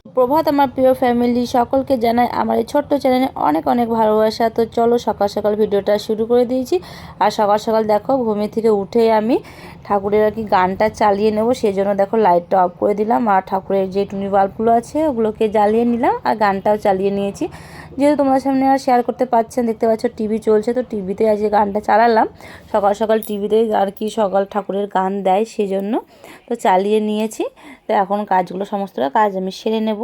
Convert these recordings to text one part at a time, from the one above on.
প্রভাত আমার প্রিয় ফ্যামিলি, সকলকে জানাই আমার এই ছোট্ট চ্যানেলে অনেক অনেক ভালোবাসা। তো চলো সকাল সকাল ভিডিওটা শুরু করে দিয়েছি। আর সকাল সকাল দেখো ঘুমি থেকে উঠে আমি ঠাকুরের আর কি গানটা চালিয়ে নেব, সেই জন্য দেখো লাইটটা অফ করে দিলাম আর ঠাকুরের যে টুনি বাল্বগুলো আছে ওগুলোকে জ্বালিয়ে নিলাম আর গানটাও চালিয়ে নিয়েছি। যেহেতু তোমাদের সামনে আর শেয়ার করতে পারছেন, দেখতে পাচ্ছ টিভি চলছে, তো টিভিতে আজকে গানটা চালালাম। সকাল সকাল টিভিতে আর কি সকাল ঠাকুরের গান দেয়, সেই জন্য তো চালিয়ে নিয়েছি। তো এখন কাজগুলো সমস্তটা কাজ আমি সেরে নেব।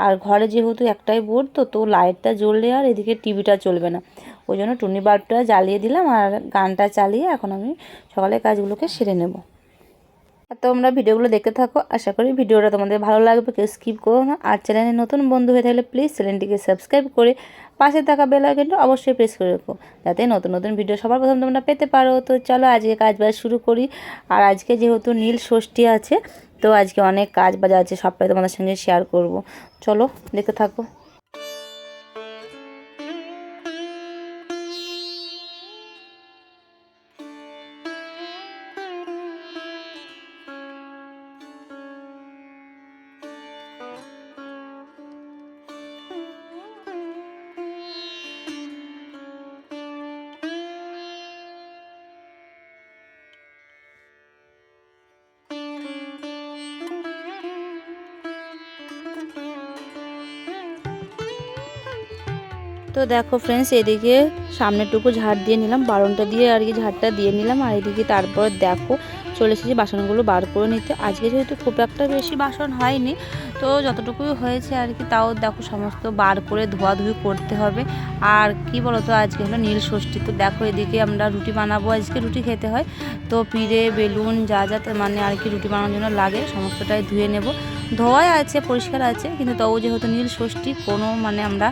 আর ঘরে যেহেতু একটাই বোর্ড, তো লাইটটা জ্বললে আর এদিকে টিভিটা চলবে না, ওই জন্য টুনি বাল্বটা জ্বালিয়ে দিলাম আর গানটা চালিয়ে এখন আমি সকালে কাজগুলোকে সেরে নেব। আর তোমরা ভিডিওগুলো দেখতে থাকো, আশা করি ভিডিওটা তোমাদের ভালো লাগবে, কেউ স্কিপ করো না। আর চ্যানেলে নতুন বন্ধু হয়ে থাকলে প্লিজ চ্যানেলটিকে সাবস্ক্রাইব করে পাশে থাকা বেল আইকনটা অবশ্যই প্রেস করে রাখো, যাতে নতুন নতুন ভিডিও সবার প্রথম তোমরা পেতে পারো। তো চলো আজকে কাজ বাজ শুরু করি। আর আজকে যেহেতু নীল ষষ্ঠী আছে, তো আজকে অনেক কাজ বাজ আছে, সবটাই তোমাদের সঙ্গে শেয়ার করব। চলো দেখতে থাকো। তো দেখো ফ্রেন্ডস, এদিকে সামনেটুকু ঝাড় দিয়ে নিলাম, বারণটা দিয়ে আর কি ঝাড়টা দিয়ে নিলাম। আর এদিকে তারপর দেখো চলে এসেছি বাসনগুলো বার করে নিতে। আজকে যেহেতু খুব একটা বেশি বাসন হয়নি, তো যতটুকুই হয়েছে আর কি, তাও দেখো সমস্ত বার করে ধোয়াধুয়ি করতে হবে। আর কি বলতো, আজকে হলো নীল ষষ্ঠী, তো দেখো এদিকে আমরা রুটি বানাবো, আজকে রুটি খেতে হয়। তো পিড়ে বেলুন যা যা মানে আর কি রুটি বানানোর জন্য লাগে সমস্তটাই ধুয়ে নেব। ধোয়াই আছে, পরিষ্কার আছে, কিন্তু তবু যেহেতু নীল ষষ্ঠী কোনো মানে আমরা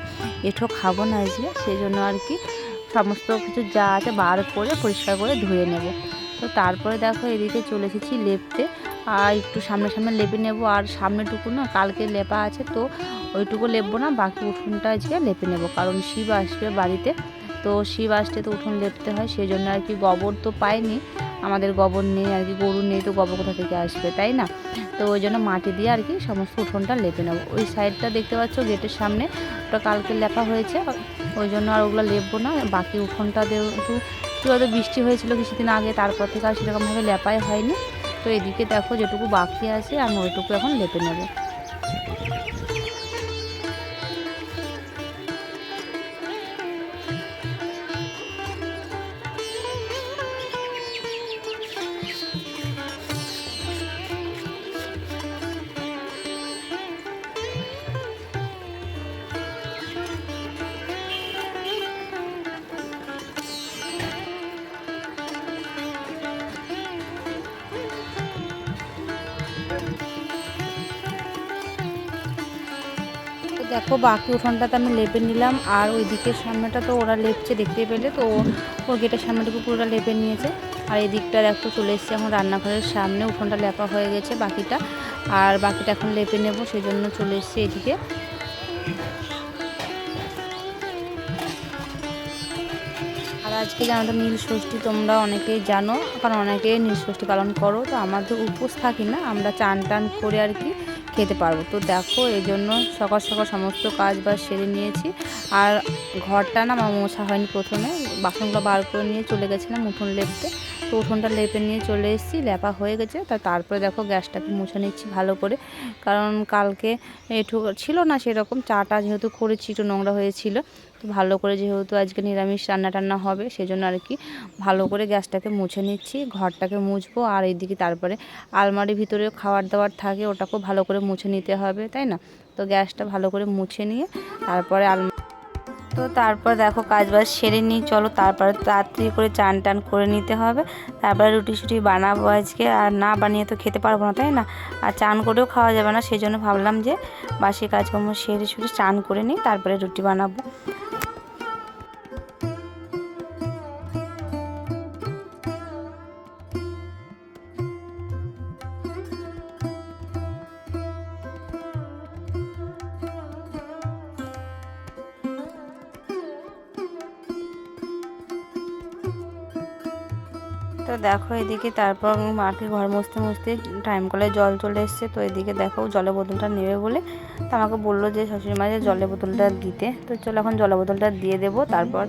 এঁঠো খাবো না আজকে, সেই জন্য আর কি সমস্ত কিছু যা আছে বার করে পরিষ্কার করে ধুয়ে নেব। তো তারপরে দেখো এদিকে চলে এসেছি লেপতে, আর একটু সামনে সামনে লেপে নেব। আর সামনেটুকু না কালকে লেপা আছে, তো ওইটুকু লেপবো না, বাকি উঠোনটা আজকে লেপে নেব, কারণ শিব আসবে বাড়িতে। তো শিব আসতে তো উঠোন লেপতে হয়, সেই জন্য আর কি। গোবর তো পাইনি, আমাদের গোবর নেই আর কি, গরু নেই, তো গোবর কোথা থেকে আসবে, তাই না? তো ওই জন্য মাটি দিয়ে আর কি সমস্ত উঠোনটা লেপে নেব। ওই সাইডটা দেখতে পাচ্ছ গেটের সামনে, ওটা কালকে লেপা হয়েছে, ওই জন্য আর ওগুলো লেপবো না। বাকি উঠোনটা যেহেতু কী বলতো বৃষ্টি হয়েছিল কিছুদিন আগে, তারপর থেকে আর সেরকমভাবে লেপাই হয়নি। তো এদিকে দেখো যেটুকু বাকি আছে আমি ওইটুকু এখন লেপে নেব। তো দেখো বাকি উঠোনটাতে আমি লেপে নিলাম, আর ওই দিকের সামনেটা তো ওরা লেপছে দেখতে পেলে, তো ওর গেটের সামনেটুকু পুরোটা লেপে নিয়েছে। আর এই দিকটা দেখো চলে এসেছে এখন রান্নাঘরের সামনে, উঠোনটা লেপা হয়ে গেছে বাকিটা, আর বাকিটা এখন লেপে নেব, সেই জন্য চলে এসেছে এদিকে। আর আজকে জানো তো নীল ষষ্ঠী, তোমরা অনেকেই জানো, কারণ অনেকে নীল ষষ্ঠী পালন করো। তো আমাদের উপোস থাকি না, আমরা চান টান করে আর কি খেতে পারবো। তো দেখো এই জন্য সকাল সকাল সমস্ত কাজ বাজ সেরে নিয়েছি। আর ঘরটা না আমার মোছা হয়নি, প্রথমে বাসনগুলো বার করে নিয়ে চলে গেছিলাম উঠোন লেপতে। তো উঠোনটা লেপে নিয়ে চলে এসেছি, লেপা হয়ে গেছে। তারপরে দেখো গ্যাসটাকে মুছে নিচ্ছি ভালো করে, কারণ কালকে একটু ছিল না সেরকম, চাটা যেহেতু করেছি একটু নোংরা হয়েছিল। তো ভালো করে যেহেতু আজকে নিরামিষ রান্না টান্না হবে, সেজন্য আর কি ভালো করে গ্যাসটাকে মুছে নিচ্ছি, ঘরটাকে মুছবো। আর এইদিকে তারপরে আলমারির ভিতরে খাবার দাবার থাকে, ওটাকেও ভালো করে মুছে নিতে হবে, তাই না? তো গ্যাসটা ভালো করে মুছে নিয়ে তারপরে তো তারপর দেখো কাজ বাজ সেরে নিই, চলো তারপরে তাড়াতাড়ি করে চান টান করে নিতে হবে। তারপরে রুটি শুটি বানাবো আজকে, আর না বানিয়ে তো খেতে পারবো না, তাই না? আর চান করেও খাওয়া যাবে না, সেই জন্য ভাবলাম যে বাসি কাজকর্ম সেরে শুরে চান করে নিই, তারপরে রুটি বানাবো। তো তো দেখো এদিকে তারপর মাকে ঘর মুছতে মুছতে টাইম কলে জল চলে এসছে। তো এদিকে দেখো জলের বোতলটা নেবে বলে তো আমাকে বললো যে শাশুড়ি মা যে জলের বোতলটা দিতে। তো চলো এখন জলের বোতলটা দিয়ে দেবো, তারপর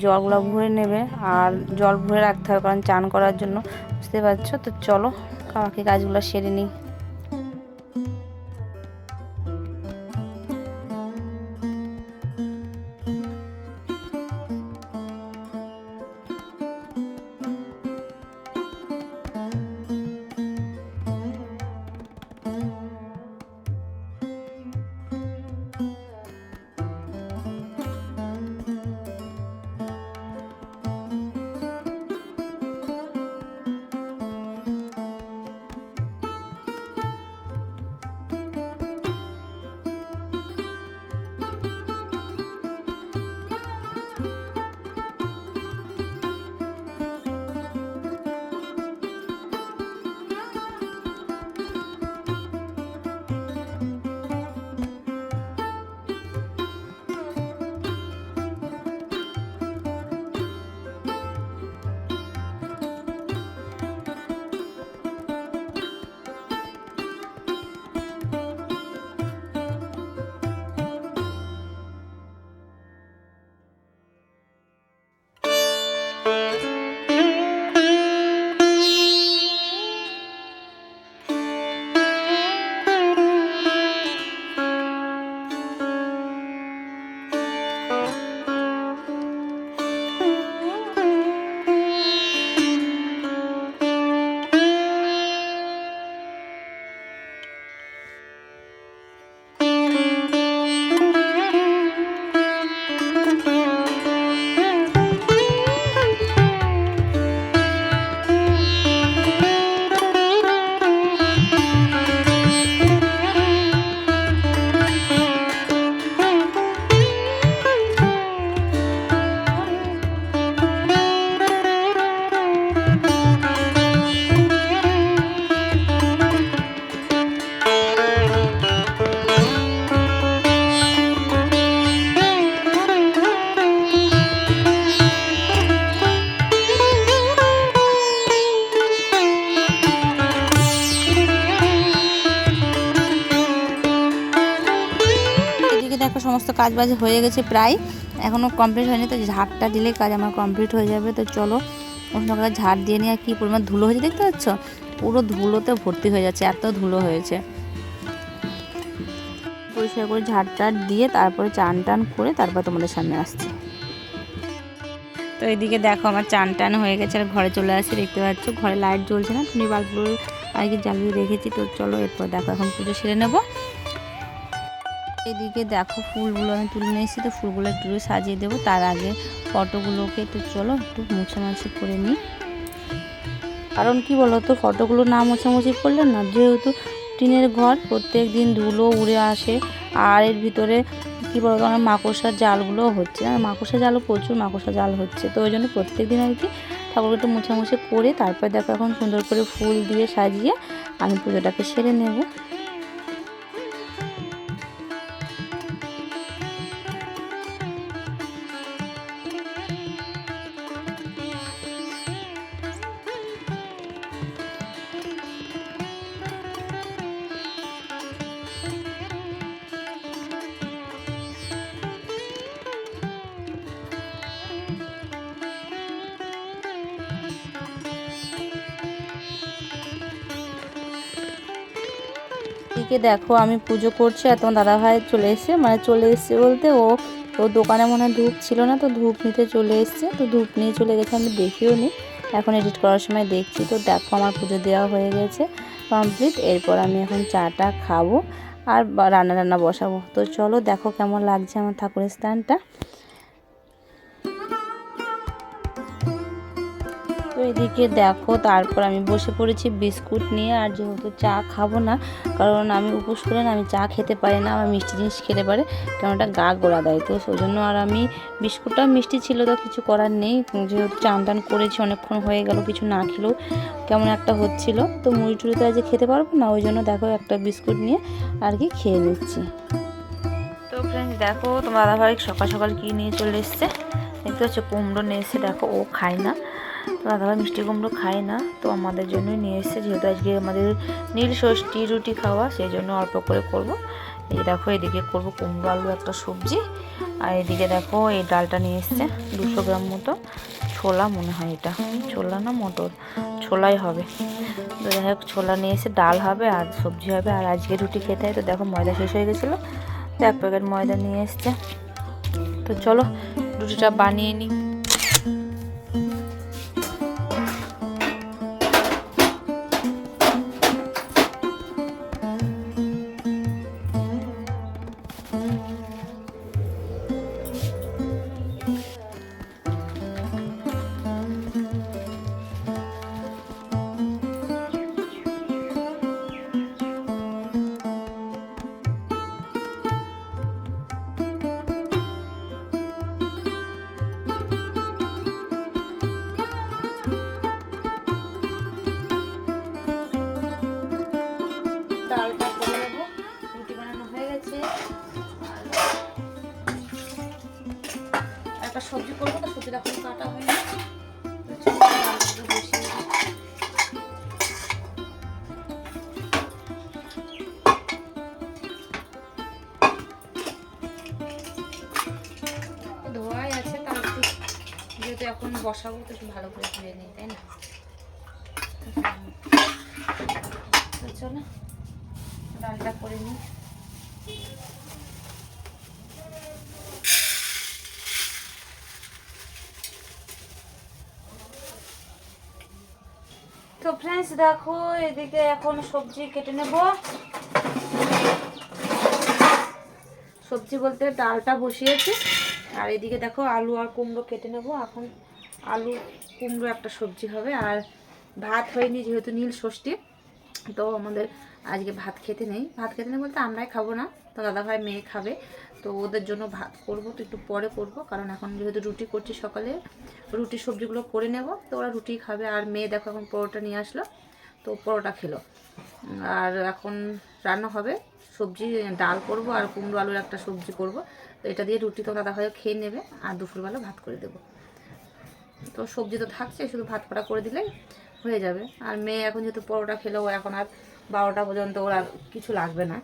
জলগুলো ভরে নেবে। আর জল ভরে রাখতে হবে কারণ চান করার জন্য, বুঝতে পারছো। তো চলো বাকি কাজগুলো সেরে নিই। দেখো সমস্ত কাজ বাজ হয়ে গেছে প্রায়, এখনও কমপ্লিট হয়নি। তো ঝাড়টা দিলে কাজ আমার কমপ্লিট হয়ে যাবে। তো চলো সকালে ঝাড় দিয়ে নিয়ে, আর কী পরিমাণ ধুলো হয়েছে দেখতে পাচ্ছ, পুরো ধুলোতে ভর্তি হয়ে যাচ্ছে, এত ধুলো হয়েছে। পরিষ্কার করে ঝাড় টাড় দিয়ে তারপরে চান টান করে তারপর তোমাদের সামনে আসছি। তো এইদিকে দেখো আমার চান টান হয়ে গেছে আর ঘরে চলে আসছে, দেখতে পাচ্ছ ঘরে লাইট জ্বলছে না, টুনি বাল্বগুলো আর কি জ্বালিয়ে রেখেছি। তো চলো এরপর দেখো এখন পুজো সেরে নেবো। এদিকে দেখো ফুলগুলো আমি তুলে নিয়ে এসেছি, তো ফুলগুলো একটু সাজিয়ে দেবো। তার আগে ফটোগুলোকে তো চলো একটু মোছামাছি করে নিই, কারণ কি বলো তো ফটোগুলো না মোছামুছি করলে না, যেহেতু টিনের ঘর প্রত্যেক দিন ধুলো উড়ে আসে। আর এর ভিতরে কী বলো তো, মাকড়সার জালগুলোও হচ্ছে, আর মাকড়সার জালও প্রচুর মাকড়সার জাল হচ্ছে। তো ওই জন্য প্রত্যেক দিন আর কি ঠাকুরকে একটু মোছামুছি করে তারপর দেখো এখন সুন্দর করে ফুল দিয়ে সাজিয়ে আমি পুজোটাকে সেরে নেব। এদিকে দেখো আমি পুজো করছি আর তোমার দাদাভাই চলে এসছে, মানে চলে এসছে বলতে ও দোকানে মনে হয় ধূপ ছিল না, তো ধূপ নিতে চলে এসছে। তো ধূপ নিয়ে চলে গেছে, আমি দেখিও নি, এখন এডিট করার সময় দেখছি। তো দেখো আমার পুজো দেওয়া হয়ে গেছে কমপ্লিট। এরপর আমি এখন চাটা খাবো আর রান্না বসাবো। তো চলো দেখো কেমন লাগছে আমার ঠাকুরের স্থানটা। তো এদিকে দেখো তারপর আমি বসে পড়েছি বিস্কুট নিয়ে। আর যেহেতু চা খাবো না, কারণ আমি উপোস করে না, আমি চা খেতে পারি না, আমার মিষ্টি জিনিস খেতে পারে, কেন ওটা গা গোলা দেয়। তো সেই জন্য আর আমি বিস্কুটটা মিষ্টি ছিল তো কিছু করার নেই, যেহেতু চান টান করেছি অনেকক্ষণ হয়ে গেল, কিছু না খেলেও কেমন একটা হচ্ছিল। তো মুড়ি টুড়ি তো আজ খেতে পারবো না, ওই জন্য দেখো একটা বিস্কুট নিয়ে আর কি খেয়ে নিচ্ছি। তো ফ্রেন্ডস দেখো তোমার দাদাভাই সকাল সকাল কী নিয়ে চলে এসছে, দেখতে হচ্ছে কুমড়ো নিয়ে এসে, দেখো ও খায় না। তো দাদাভাই মিষ্টি কুমড়ো খায় না, তো আমাদের জন্যই নিয়ে এসেছে, যেহেতু আজকে আমাদের নীল ষষ্ঠী রুটি খাওয়া, সেই জন্য অল্প করে করব। এই দেখো এদিকে করব কুমড়ো আলু একটা সবজি, আর এদিকে দেখো এই ডালটা নিয়ে এসছে 200 গ্রাম মতো, ছোলা মনে হয়, এটা ছোলা না মটর, ছোলাই হবে। তো যাই হোক ছোলা নিয়ে এসে ডাল হবে আর সবজি হবে, আর আজকে রুটি খেতে হয়। তো দেখো ময়দা শেষ হয়ে গেছিলো, তো 1 প্যাকেট ময়দা নিয়ে এসছে। তো চলো রুটিটা বানিয়ে নিই। ডালটা করে নেবো, রুটি বানানো হয়ে গেছে, আর একটা সবজি করবো, তো সবজিটা এখন কাটা হয়নি। ধোয়াই আছে, তার যেহেতু এখন বসাবো তো একটু ভালো করে ধুয়ে নিই, তাই না? তো চলো ডালটা করে নিই। তো ফ্রেন্ডস দেখো এদিকে এখন সবজি কেটে নেব, সবজি বলতে ডালটা বসিয়েছি, আর এদিকে দেখো আলু আর কুমড়ো কেটে নেব। এখন আলু কুমড়ো একটা সবজি হবে, আর ভাত হয়নি যেহেতু নীল ষষ্ঠী, তো আমাদের আজকে ভাত খেতে নেই। ভাত খেতে নেই বলতে আমরাই খাবো না, তো দাদাভাই মেয়ে খাবে, তো ওদের জন্য ভাত করব, তো একটু পরে করব, কারণ এখন যেহেতু রুটি করছি সকালে, রুটি সবজিগুলো করে নেব, তো ওরা রুটি খাবে। আর মেয়ে দেখো এখন পরোটা নিয়ে আসলো, তো পরোটা খেলো। আর এখন রান্না হবে সবজি, ডাল করব আর কুমড়ো আলুর একটা সবজি করব, তো এটা দিয়ে রুটি তো দাদাভাইও খেয়ে নেবে, আর দুপুরবেলা ভাত করে দেবো। তো সবজি তো থাকছে, শুধু ভাত করা করে দিলেই হয়ে যাবে। আর মেয়ে এখন যেহেতু পরোটা খেলো, ও এখন আর 12টা পর্যন্ত ওর আর কিছু লাগবে না।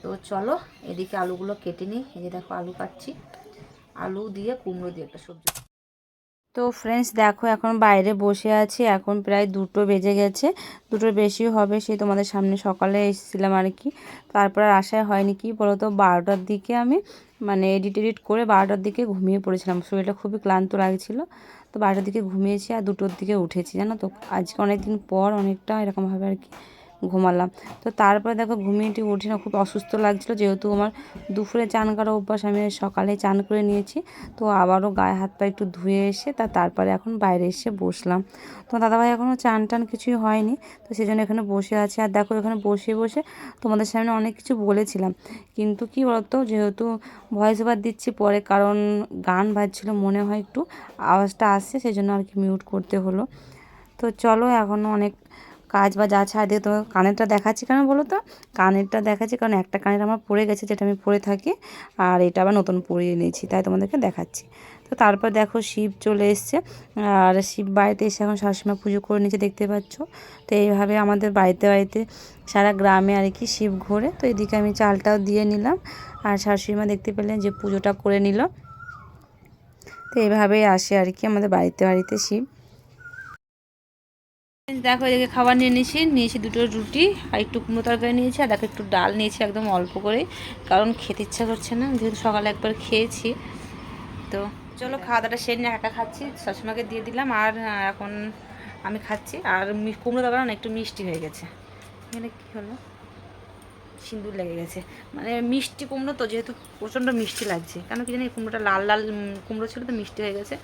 তো চলো এদিকে আলুগুলো কেটে নিই। এই যে দেখো আলু কাটছি, আলু দিয়ে কুমড়ো দিয়ে একটা সবজি। তো ফ্রেন্ডস দেখো এখন বাইরে বসে আছি, এখন প্রায় 2টো বেজে গেছে, 2টোর বেশি হবে। সেই তোমাদের সামনে সকালে এসেছিলাম আর কি, তারপর আর আশায় হয়নি। কি বলো তো 12টার দিকে আমি মানে এডিট করে 12টার দিকে ঘুমিয়ে পড়েছিলাম, শরীরটা খুবই ক্লান্ত লাগছিল, তো 12টার দিকে ঘুমিয়েছি আর 2টোর দিকে উঠেছি, জানো তো। আজকে অনেক দিন পর অনেকটা এরকমভাবে আর কি ঘুমালাম। তো তারপরে দেখো ঘুমিয়ে উঠি না, খুব অসুস্থ লাগছিলো, যেহেতু আমার দুপুরে চান করা অভ্যাস, আমি সকালে চান করে নিয়েছি, তো আবারও গায়ে হাত পা একটু ধুয়ে এসে তারপরে এখন বাইরে এসে বসলাম। তো দাদাভাই এখনও চান টান কিছুই হয়নি, তো সেই জন্য এখানে বসে আছে। আর দেখো এখানে বসে বসে তোমাদের সামনে অনেক কিছু বলেছিলাম, কিন্তু কি বলতো যেহেতু ভয়েস ওভার দিচ্ছি পরে, কারণ গান বাজছিল মনে হয় একটু আওয়াজটা আসছে, সেই জন্য আর কি মিউট করতে হলো। তো চলো এখনও অনেক কাজ বাজ আছে। আর দিয়ে তোমার কানেরটা দেখাচ্ছি কেন বলো তো, কানেরটা দেখাচ্ছি কারণ একটা কানের আমার পড়ে গেছে, যেটা আমি পরে থাকি, আর এটা আবার নতুন পরিয়ে নিয়েছি, তাই তোমাদেরকে দেখাচ্ছি। তো তারপর দেখো শিব চলে এসছে, আর শিব বাড়িতে এসে এখন শাশুড়িমা পুজো করে নিচে দেখতে পাচ্ছ। তো এইভাবে আমাদের বাড়িতে বাড়িতে সারা গ্রামে আর কি শিব ঘোরে। তো এদিকে আমি চালটাও দিয়ে নিলাম, আর শাশুড়িমা দেখতে পেলেন যে পুজোটা করে নিল। তো এইভাবেই আসে আর কি আমাদের বাড়িতে বাড়িতে শিব। দেখো এদিকে খাবার নিয়েছি 2টো রুটি আর একটু কুমড়ো তরকারি নিয়েছি, আর দেখো একটু ডাল নিয়েছি একদম অল্প করে, কারণ খেতে ইচ্ছা করছে না, যেহেতু সকালে একবার খেয়েছি। তো চলো খাওয়া দাওয়াটা সেরে নিয়ে একা খাচ্ছি, শাশুড়িমাকে দিয়ে দিলাম, আর এখন আমি খাচ্ছি। আর কুমড়ো তরকারি না একটু মিষ্টি হয়ে গেছে, এখানে কী হলো সিঁদুর লেগে গেছে, মানে মিষ্টি কুমড়ো তো, যেহেতু প্রচণ্ড মিষ্টি লাগছে, কেন কি জানি কুমড়োটা লাল লাল কুমড়ো ছিল, তো মিষ্টি হয়ে গেছে।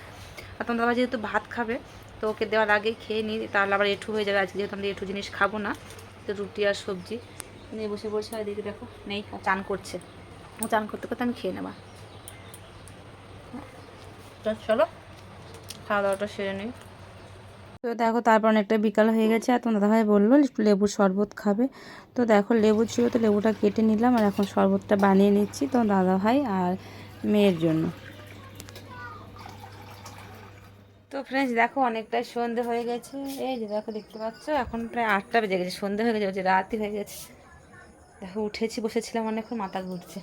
আর তোমার দাদা যেহেতু ভাত খাবে, তো ওকে দেওয়ার আগেই খেয়ে নিই, তাহলে আবার এঁঠু হয়ে যাবে। আজকে যেহেতু আমরা এঁঠু জিনিস খাবো না, তো রুটি আর সবজি নিয়ে বসে পড়ছে। আর এদিকে দেখো নেই, চান করছে, ও চান করতে করতে আমি খেয়ে নেবা। তো চলো খাওয়া দাওয়াটা সেরে নিই। তো দেখো তারপর অনেকটা বিকাল হয়ে গেছে, আর তোমার দাদাভাই বললো একটু লেবুর শরবত খাবে। তো দেখো লেবু ছিল, তো লেবুটা কেটে নিলাম, আর এখন শরবতটা বানিয়ে নিচ্ছি তোমার দাদাভাই আর মেয়ের জন্য। তো ফ্রেন্ডস দেখো অনেকটাই সন্ধে হয়ে গেছে, এই যে দেখো দেখতে পাচ্ছ এখন প্রায় 8টা বেজে গেছে, সন্ধে হয়ে গেছে, রাতই হয়ে গেছে। দেখো উঠেছি, বসেছিলাম অনেকক্ষণ, মাথা ঘুরছে।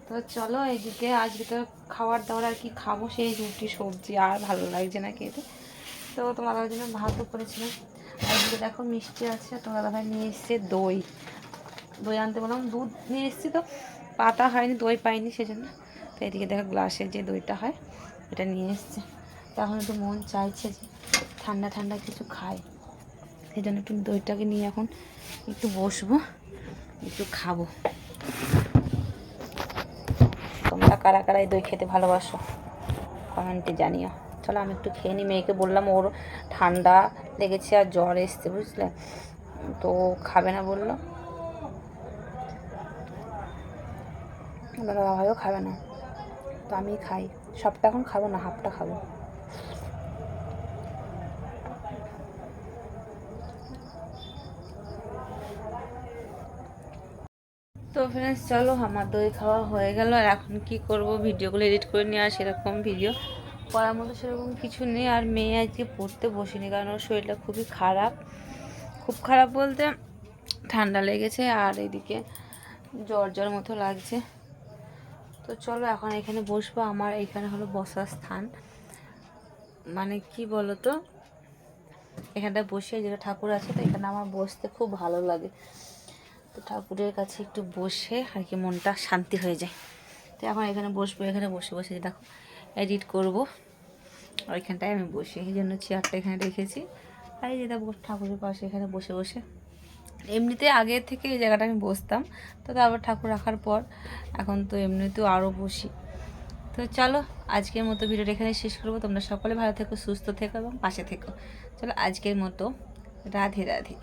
তো চলো এইদিকে আজকে তো খাবার দাবার আর কি খাবো, সেই রুটি সবজি, আর ভালো লাগছে না খেতে। তো তোমার দাদার জন্য ভাতও করেছিলাম। আর এদিকে দেখো মিষ্টি আছে, তোমার দাদাভাই নিয়ে এসছে দই, দই আনতে বললাম, দুধ নিয়ে এসেছি তো পাতা হয়নি, দই পাইনি সেজন্য। তো এদিকে দেখো গ্লাসের যে দইটা হয় এটা নিয়ে এসছে। তখন একটু মন চাইছে যে ঠান্ডা ঠান্ডা কিছু খাই, সেই জন্য একটু দইটাকে নিয়ে এখন একটু বসবো, একটু খাবো। তোমরা কারা কারা এই দই খেতে ভালোবাসো কমেন্টে জানিও। চলো আমি একটু খেয়ে নিই, মেয়েকে বললাম, ওর ঠান্ডা লেগেছে আর জ্বর এসছে বুঝলে, তো খাবে না বললো, দাদা ভাইও খাবে না, তো আমি খাই। সবটা এখন খাবো না, হাফটা খাবো। তো ফ্রেন্ডস চলো আমার দই খাওয়া হয়ে গেল। আর এখন কি করব, ভিডিওগুলো এডিট করে নিয়ে, আর সেরকম ভিডিও করার মতো সেরকম কিছু নেই। আর মেয়ে আজকে পড়তে বসিনি, কারণ ওর শরীরটা খুবই খারাপ, খুব খারাপ বলতে ঠান্ডা লেগেছে আর এদিকে জ্বর জ্বর মতো লাগছে। তো চলো এখন এখানে বসবো, আমার এখানে হলো বসার স্থান, মানে কি বলো তো, এখানটা বসে যেটা ঠাকুর আছে, তো এখানে আমার বসতে খুব ভালো লাগে। তো ঠাকুরের কাছে একটু বসে আর কি মনটা শান্তি হয়ে যায়। তো এখন এখানে বসবো, এখানে বসে বসে দেখো এডিট করব, আর এখানটায় আমি বসে, এই জন্য চেয়ারটা এখানে রেখেছি। আর এই যেটা ঠাকুরের পাশে এখানে বসে বসে, এমনিতে আগে থেকে এই জায়গাটা আমি বসতাম, তো তারপর ঠাকুর রাখার পর এখন তো এমনিতেও আরও বসি। তো চলো আজকের মতো ভিডিওটা এখানে শেষ করবো। তোমরা সকলে ভালো থেকো, সুস্থ থেকো এবং পাশে থেকো। চলো আজকের মতো রাধে রাধে।